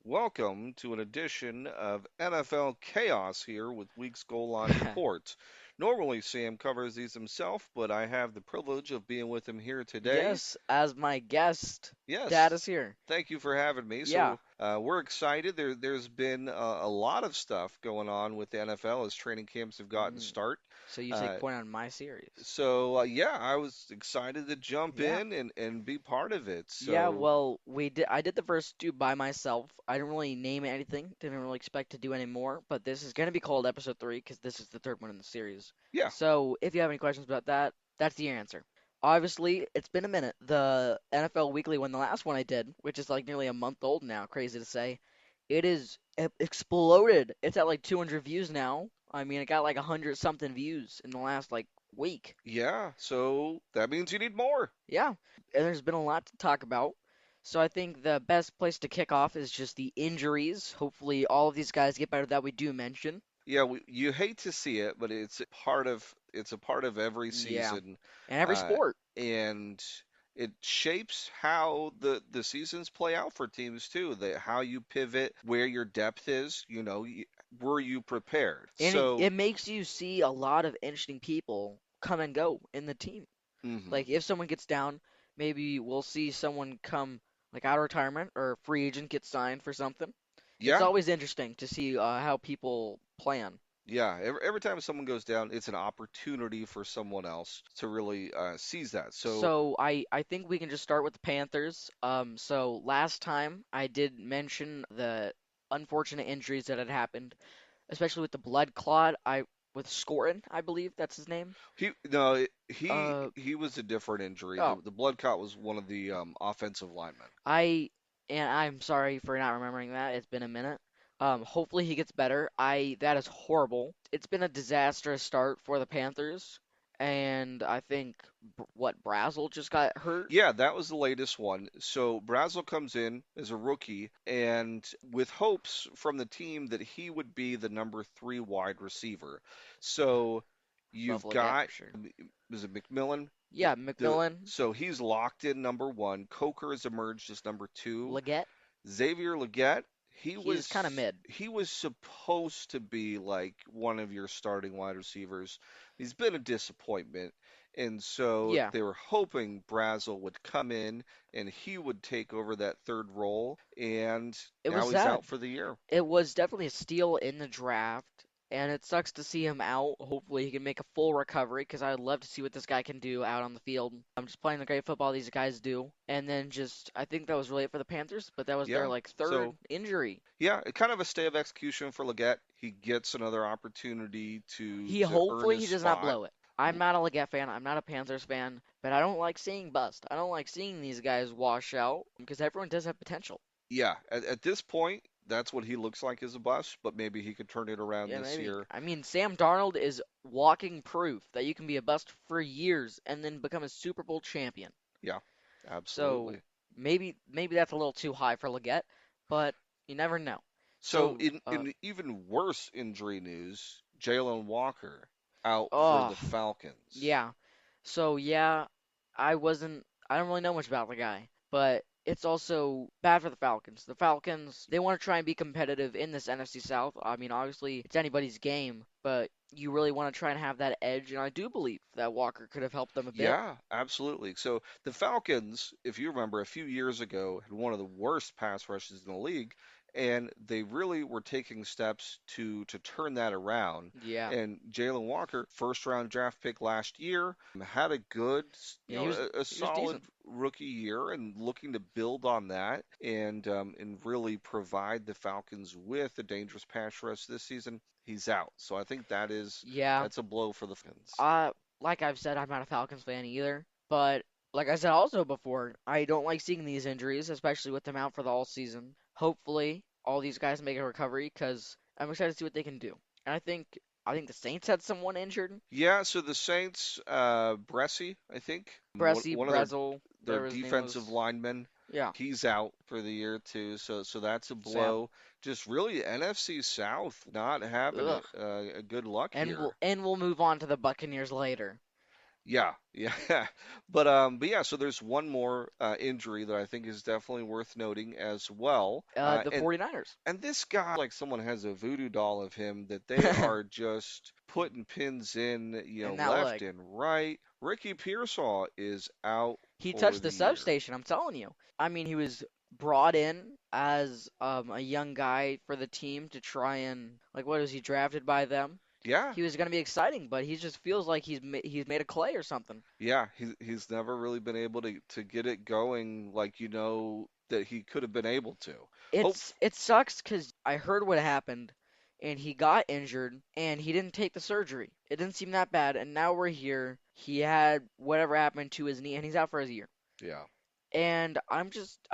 Welcome to an edition of NFL Chaos here with Week's Goal Line Report. Normally, Sam covers these himself, but I have the privilege of being with him here today. Yes, as my guest, Dad Yes, is here. thank you for having me. Yeah. We're excited. There's been a lot of stuff going on with the NFL as training camps have gotten Mm. start. So you take Uh, point on my series. yeah, I was excited to jump Yeah. in and be part of it. Yeah, well, I did the first two by myself. I didn't really name anything, didn't really expect to do any more, but this is going to be called episode 3 because this is the third one in the series. Yeah, So if you have any questions about that, that's the answer. Obviously, it's been a minute. The NFL Weekly one, the last one I did, which is like nearly a month old now, crazy to say, it is exploded. It's at like 200 views now. I mean, it got like 100 something views in the last like week. yeah. So that means you need more. Yeah, and there's been a lot to talk about. So I think the best place to kick off is just the injuries. Hopefully, all of these guys get better that we do mention. Yeah, you hate to see it, but it's a part of every Yeah, season, and every uh, sport. and it shapes how the seasons play out for teams too. How you pivot, where your depth is. Were you prepared? And it So, makes you see a lot of interesting people come and go in the team. hmm Like if someone gets down, maybe we'll see someone come like out of retirement or a free agent get signed for something. It's yeah, always interesting to see how people plan. yeah. Every time someone goes down, it's an opportunity for someone else to really seize that. So, So I think we can just start with the Panthers. So last time I did mention the unfortunate injuries that had happened, especially with the blood clot. I with Scorin, I believe that's his name. he no, Uh he was a different injury. oh, The blood clot was one of the offensive linemen. I and I'm sorry for not remembering that. It's been a minute. Hopefully he gets better. I That is horrible. It's been a disastrous start for the Panthers, and I think what Brazel just got hurt. Yeah, that was the latest one. So Brazel comes in as a rookie, and with hopes from the team that he would be the number 3 wide receiver. So Above you've Leggett got, for sure. is it McMillan? Yeah, The McMillan, so he's locked in number 1. Coker has emerged as number 2. Leggett. Xavier Legette, He's kind of mid. he was supposed to be like one of your starting wide receivers. He's been a disappointment, and so Yeah, they were hoping Brazel would come in and he would take over that third role, and it was now he's sad. out for the year. It was definitely a steal in the draft, and it sucks to see him out. Hopefully, he can make a full recovery because I'd love to see what this guy can do out on the field. I'm just playing the great football these guys do, and then just I think that was really it for the Panthers. But that was their Yeah. like third So injury. yeah, kind of a stay of execution for Legette. He gets another opportunity He to earn hopefully his he does not spot. blow it. I'm not a Leggett fan. I'm not a Panthers fan, but I don't like seeing bust. I don't like seeing these guys wash out because everyone does have potential. Yeah, at this point, that's what he looks like as a bust, but maybe he could turn it around Yeah, this maybe. year. I mean, Sam Darnold is walking proof that you can be a bust for years and then become a Super Bowl champion. Yeah, So absolutely. maybe that's a little too high for Leggett, but you never know. So So in even worse injury news, Jalen Walker out for oh the Falcons. yeah. So yeah, I don't really know much about the guy, but it's also bad for the Falcons. The Falcons, they want to try and be competitive in this NFC South. I mean, obviously, it's anybody's game, but you really want to try and have that edge, and I do believe that Walker could have helped them a bit. Yeah, absolutely. So the Falcons, if you remember, a few years ago had one of the worst pass rushes in the league, and they really were taking steps to turn that around. Yeah. And Jalen Walker, first round draft pick last year, had a good, Yeah, he was a he was solid decent. rookie year, and looking to build on that and really provide the Falcons with a dangerous pass rush this season. He's out, so I think Yeah. that's a blow for the Falcons. Uh like I've said, I'm not a Falcons fan either, but like I said also before, I don't like seeing these injuries, especially with them out for the all season. Hopefully, all these guys make a recovery because I'm excited to see what they can do. And I think the Saints had someone injured. Yeah, so the Saints, Bressie, I think, Bressie, one of Brezel, their whatever his name defensive was. linemen, Yeah. he's out for the year too. So that's a Sad. blow. Just really NFC South not having Ugh. a good luck And here. we'll move on to the Buccaneers later. Yeah, yeah. But yeah, so there's one more injury that I think is definitely worth noting as well. The And 49ers. this guy, like someone has a voodoo doll of him that they are just putting pins in, And that left leg. and right. Ricky Pearsall is out He for touched the the year. substation, I'm telling you. I mean, he was brought in as a young guy for the team to try and like what was he drafted by them? Yeah, He was going to be exciting, but he just feels like he's made of clay or something. yeah. He's never really been able to get it going like that he could have been able to. Hope. It sucks because I heard what happened, and he got injured, and he didn't take the surgery. It didn't seem that bad, and now we're here. He had whatever happened to his knee, and he's out for a year. Yeah. And I'm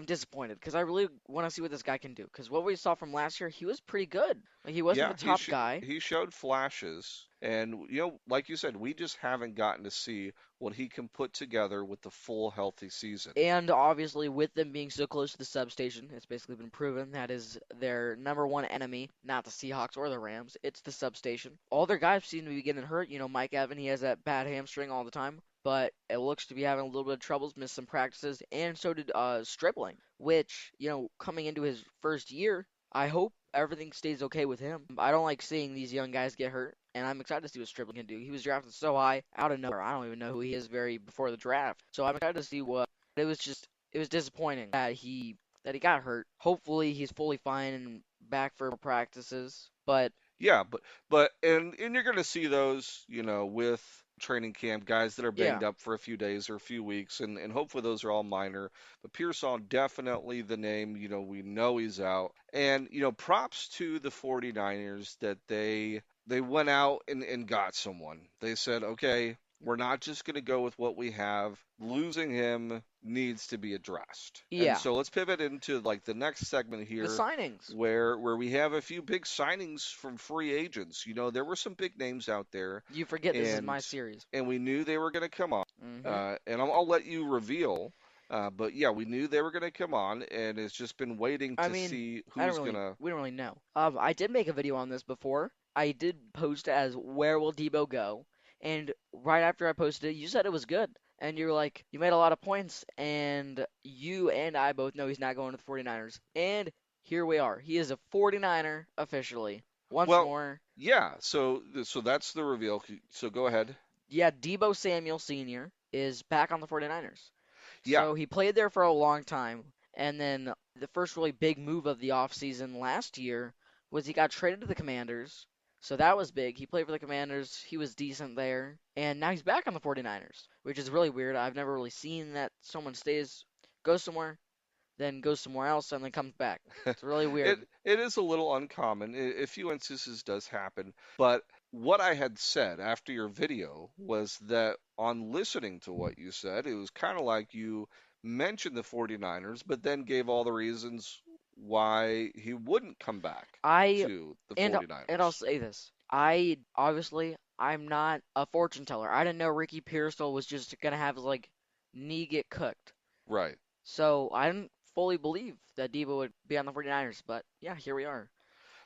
disappointed because I really want to see what this guy can do. Because what we saw from last year, he was pretty good. Like he wasn't Yeah, the top guy, he showed flashes, and like you said, we just haven't gotten to see what he can put together with the full healthy season. and obviously with them being so close to the substation, it's basically been proven that is their number one enemy, not the Seahawks or the Rams. It's the substation. All their guys seem to be getting hurt. You know, Mike Evan, he has that bad hamstring all the time. But it looks to be having a little bit of troubles, missed some practices, and so did Stribling, which, coming into his first year, I hope everything stays okay with him. I don't like seeing these young guys get hurt, and I'm excited to see what Stribling can do. He was drafted so high out of nowhere. I don't even know who he is very before the draft. So I'm excited to see what. It was disappointing that he got hurt. Hopefully he's fully fine and back for practices. But Yeah, but you're going to see those, with training camp guys that are yeah, banged up for a few days or a few weeks, and hopefully those are all minor. But Pearsall definitely the name, we know he's out. And props to the 49ers that they went out and got someone. They said, okay, we're not just going to go with what we have. Losing him needs to be addressed. And yeah, so let's pivot into like the next segment the here signings. where we have a few big signings from free agents. There were some big names out there, You forget this is and my series. we knew they were going to come on. Hmm. And I'll let you reveal. But yeah, we knew they were going to come on, and it's just been waiting I to mean, see who's going to. we don't really know. I did make a video on this before. I did post it as where will Debo go? And right after I posted it, you said it was good. And you're like, you made a lot of points, and you and I both know he's not going to the 49ers. And here we are. He is a 49er officially. Once Well, more. yeah. So that's the reveal. So go ahead. Yeah, Debo Samuel Sr. is back on the 49ers. Yeah. So he played there for a long time, and then the first really big move of the offseason last year was he got traded to the Commanders. So that was big. He played for the Commanders. He was decent there, and now he's back on the 49ers, which is really weird. I've never really seen that someone goes somewhere, then goes somewhere else, and then comes back. It's really It weird. it is a little uncommon. A few instances does happen, but what I had said after your video was that on listening to what you said, it was kind of like you mentioned the 49ers, but then gave all the reasons why he wouldn't come back I to the and I'll 49ers. say this. I'm not a fortune teller. I didn't know Ricky Pearsall was just gonna have his like knee get cooked. Right. So I didn't fully believe that Debo would be on the 49ers, but yeah, here we are.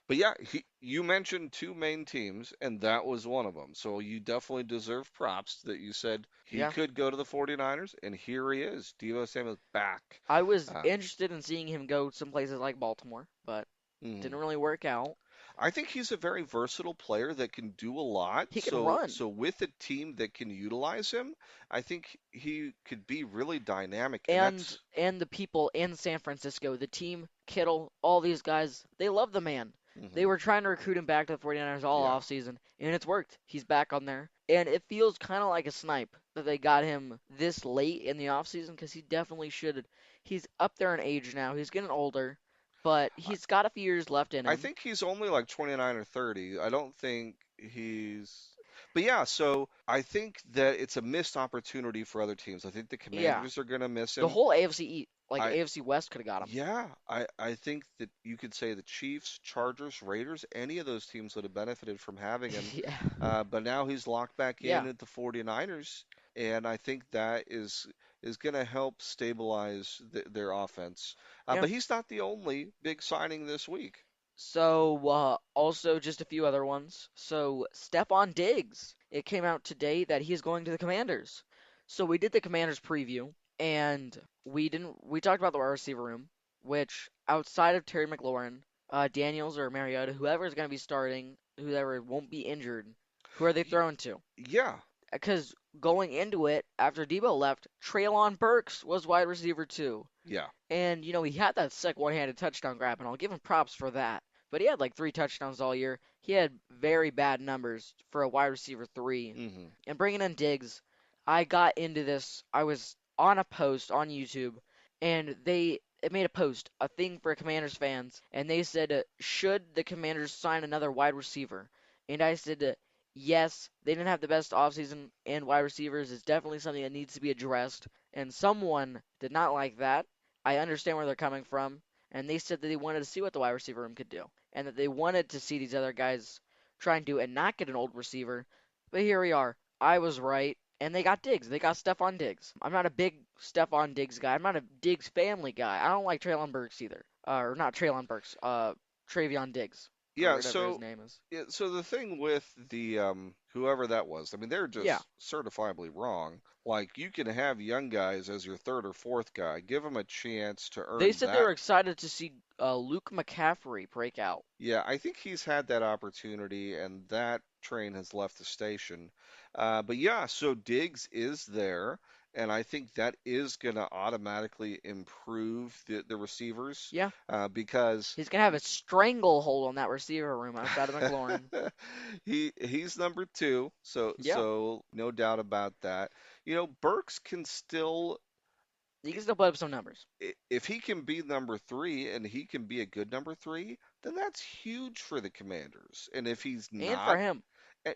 But yeah, you mentioned two main teams, and that was one of them. So you definitely deserve props that you said he Yeah. could go to the 49ers, and here he is. Devo Samuel's back. I was Uh, interested in seeing him go some places like Baltimore, but mhm. didn't really work out. I think he's a very versatile player that can do a lot. He can So run. with a team that can utilize him, I think he could be really dynamic, and And that's the people in San Francisco, the team, Kittle, all these guys, they love the man. They mhm. were trying to recruit him back to the 49ers all Yeah. offseason, and it's worked. He's back on there. And it feels kind of like a snipe that they got him this late in the offseason because he definitely should. He's up there in age now. He's getting older, but I, he's got a few years left in I him. think he's only like 29 or 30. I don't think he's. But yeah, so I think that it's a missed opportunity for other teams. I think the Yeah, Commanders are going to miss the him. whole AFC East, like I AFC West, could have got him. Yeah, I think that you could say the Chiefs, Chargers, Raiders, any of those teams would have benefited from having him. Yeah, But now he's locked back in yeah, at the 49ers, and I think that is going to help stabilize their offense. yeah. But he's not the only big signing this week. So, also just a few other ones. So, Stephon Diggs. It came out today that he's going to the Commanders. So we did the Commanders preview, and we talked about the wide receiver room, which outside of Terry McLaurin, Daniels or Mariota, whoever is going to be starting, whoever won't be injured, who are they Y- throwing to? yeah, Because going into it, after Debo left, Traylon Burks was wide receiver two. yeah. And, he had that sick one-handed touchdown grab, and I'll give him props for that. But he had like 3 touchdowns all year. He had very bad numbers for a wide receiver three. Hmm. And bringing in Diggs, I got into this. I was on a post on YouTube, and it made a post, a thing for Commanders fans, and they said, should the Commanders sign another wide receiver? And I said, yes, they didn't have the best offseason, and wide receivers is definitely something that needs to be addressed. And someone did not like that. I understand where they're coming from, and they said that they wanted to see what the wide receiver room could do, and that they wanted to see these other guys try and do and not get an old receiver. But here we are. I was right, and they got Diggs. They got Stephon Diggs. I'm not a big Stephon Diggs guy. I'm not a Diggs family guy. I don't like Traylon Burks either. Or not Traylon Burks. Travion Diggs, or Yeah, whatever his so name is. yeah, so the thing with the whoever that was, I mean, they're Yeah. just certifiably wrong. Like you can have young guys as your third or fourth guy, give them a chance to They earn said they that. were excited to see Luke McCaffrey break out. Yeah, I think he's had that opportunity, and that train has left the station. But yeah, so Diggs is there, and I think that is going to automatically improve the receivers Yeah. because He's gonna have a stranglehold on that receiver room outside of McLaurin. he's number two, Yeah. so no doubt about that. You know, Burks can still He can still put up some numbers. if he can be number three and he can be a good number three, then that's huge for the Commanders. And if he's And for not, him.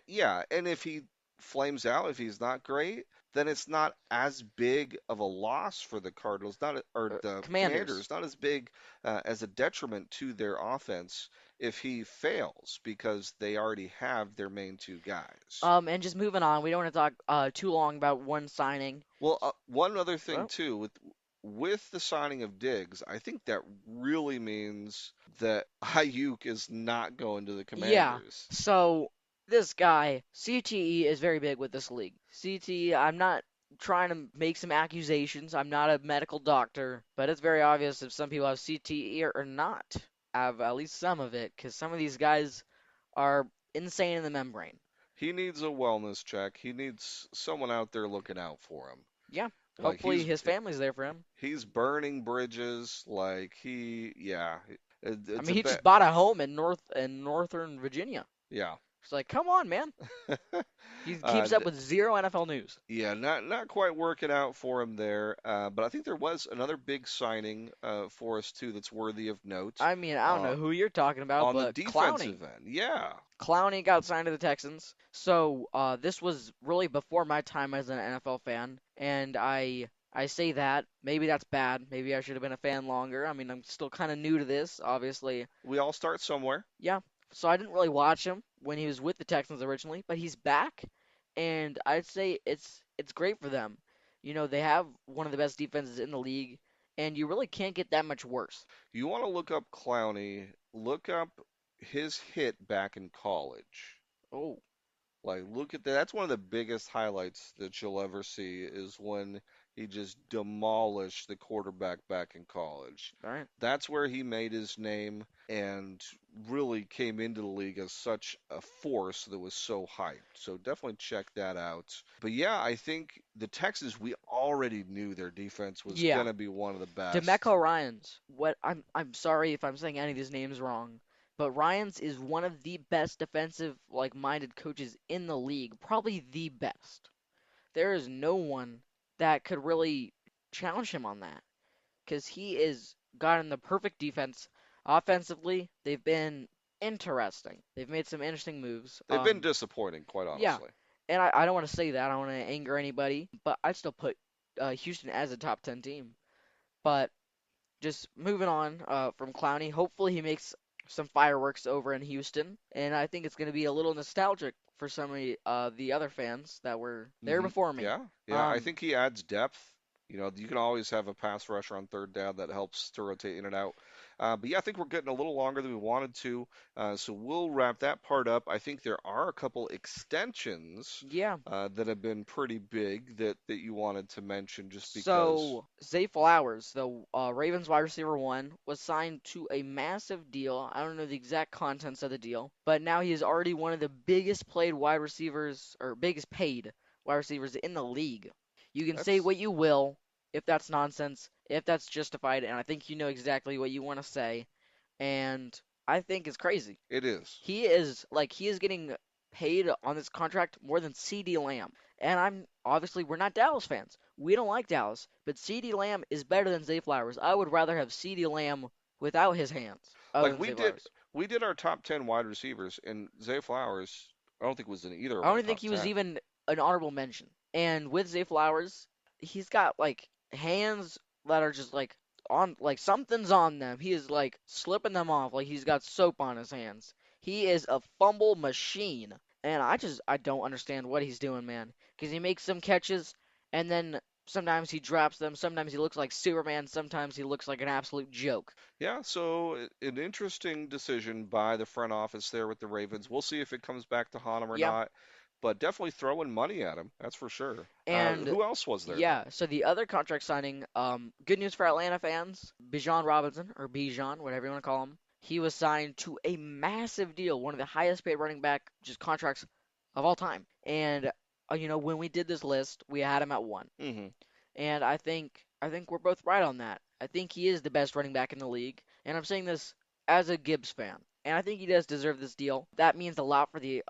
yeah, and if he flames out, if he's not great, then it's not as big of a loss for the Cardinals, not or the Commanders. Commanders, not as big as a detriment to their offense if he fails because they already have their main two guys. And just moving on, we don't want to talk too long about one signing. Well, one other thing Well, too with the signing of Diggs, I think that really means that Ayuk is not going to the yeah. Commanders. So this guy, CTE, is very big with this league. CTE, I'm not trying to make some accusations. I'm not a medical doctor, but it's very obvious if some people have CTE or not. Have at least some of it, because some of these guys are insane in the membrane. He needs a wellness check. He needs someone out there looking out for him. Yeah. Like Hopefully his family's there for him. he's burning bridges. Like yeah, I it's mean, a he just bit, bought a home in Northern Virginia. yeah. It's like, come on, man. He uh, keeps up with zero NFL news. yeah, not quite working out for him there. But I think there was another big signing for us too that's worthy of note. I mean, I don't Uh, know who you're talking about, on the but Clowney. defensive end, yeah. Clowney got signed to the Texans. So this was really before my time as an NFL fan, and I say that maybe that's bad. Maybe I should have been a fan longer. I mean, I'm still kind of new to this, obviously. We all start somewhere. Yeah. So I didn't really watch him when he was with the Texans originally, but he's back, and I'd say it's great for them. They have one of the best defenses in the league, and you really can't get that much worse. You want to look up Clowney, look up his hit back in college. Oh, Like, look at that. That's one of the biggest highlights that you'll ever see is when he just demolished the quarterback back in college. all right. That's where he made his name and really came into the league as such a force that was so hyped. So definitely check that out. But yeah, I think the Texans, we already knew their defense was Yeah. going to be one of the best. Demeco Ryans. What I'm sorry if I'm saying any of these names wrong, but Ryans is one of the best defensive like minded coaches in the league, probably the best. There is no one that could really challenge him on that because he is gotten the perfect defense. Offensively, they've been interesting. They've made some interesting moves. They've been disappointing, quite Yeah, honestly. and I don't want to say that. I don't want to anger anybody, but I'd still put Houston as a top 10 team. But just moving on from Clowney, hopefully he makes some fireworks over in Houston, and I think it's going to be a little nostalgic for some of the other fans that were there before me. Yeah, yeah. I Um, think he adds depth. You know, you can always have a pass rusher on third down that helps to rotate in and out. But yeah, I think we're getting a little longer than we wanted to. So we'll wrap that part up. I think there are a couple extensions Yeah. that have been pretty big that you wanted to mention just because. So Zay Flowers, the Ravens wide receiver one, was signed to a massive deal. I don't know the exact contents of the deal, but now he is already one of the biggest played wide receivers or biggest paid wide receivers in the league. You can say That's what you will, if that's nonsense, if that's justified, and I think you know exactly what you want to say, and I think it's crazy. it is. He is getting paid on this contract more than CD Lamb. And I'm obviously we're not Dallas fans. We don't like Dallas, but CD Lamb is better than Zay Flowers. I would rather have CD Lamb without his hands other Like than we Zay did Flowers. we did our top 10 wide receivers, and Zay Flowers, I don't think was in either I of don't our even think top he was 10. even an honorable mention. And with Zay Flowers, he's got like hands that are just like on like something's on them. He is like slipping them off like he's got soap on his hands. He is a fumble machine. And I don't understand what he's doing, man. Because he makes some catches and then sometimes he drops them. Sometimes he looks like Superman. Sometimes he looks like an absolute joke. Yeah, so an interesting decision by the front office there with the Ravens. We'll see if it comes back to haunt him or Yeah. not, but definitely throwing money at him, that's for sure. And Who else was there? yeah, so the other contract signing, good news for Atlanta fans, Bijan Robinson, or Bijan, whatever you want to call him, he was signed to a massive deal, one of the highest paid running back just contracts of all time. And when we did this list, we had him at one. Hmm. And I think we're both right on that. I think he is the best running back in the league, and I'm saying this as a Gibbs fan. And I think he does deserve this deal. That means a lot for the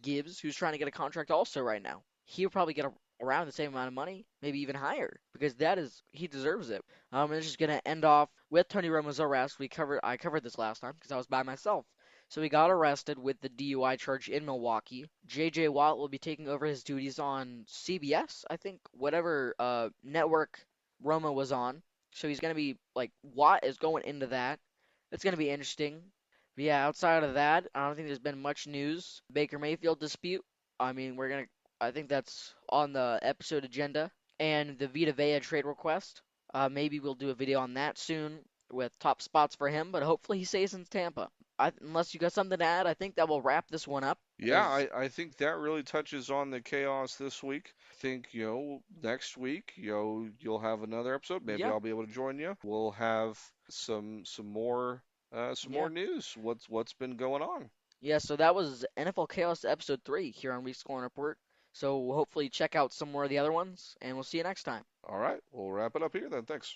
Gibbs, who's trying to get a contract also right now. He'll probably get around the same amount of money, maybe even higher, because he deserves it. And it's just gonna end off with Tony Romo's arrest. I covered this last time because I was by myself. So he got arrested with the DUI charge in Milwaukee. J.J. Watt will be taking over his duties on CBS, I think, whatever network Roma was on. So he's going to be, like, Watt is going into that. It's going to be interesting. But yeah, outside of that, I don't think there's been much news. Baker Mayfield dispute. I mean, I think that's on the episode agenda. And the Vita Vea trade request. Maybe we'll do a video on that soon with top spots for him, but hopefully he stays in Tampa. Unless you got something to add, I think that will wrap this one up. Yeah, Is I think that really touches on the chaos this week. I think, next week, you'll have another episode. Maybe Yeah, I'll be able to join you. We'll have some more yeah, news. What's been going on? yeah. So that was NFL Chaos episode 3 here on Week Scoring Report. So hopefully check out some more of the other ones, and we'll see you next time. All right, we'll wrap it up here then. Thanks.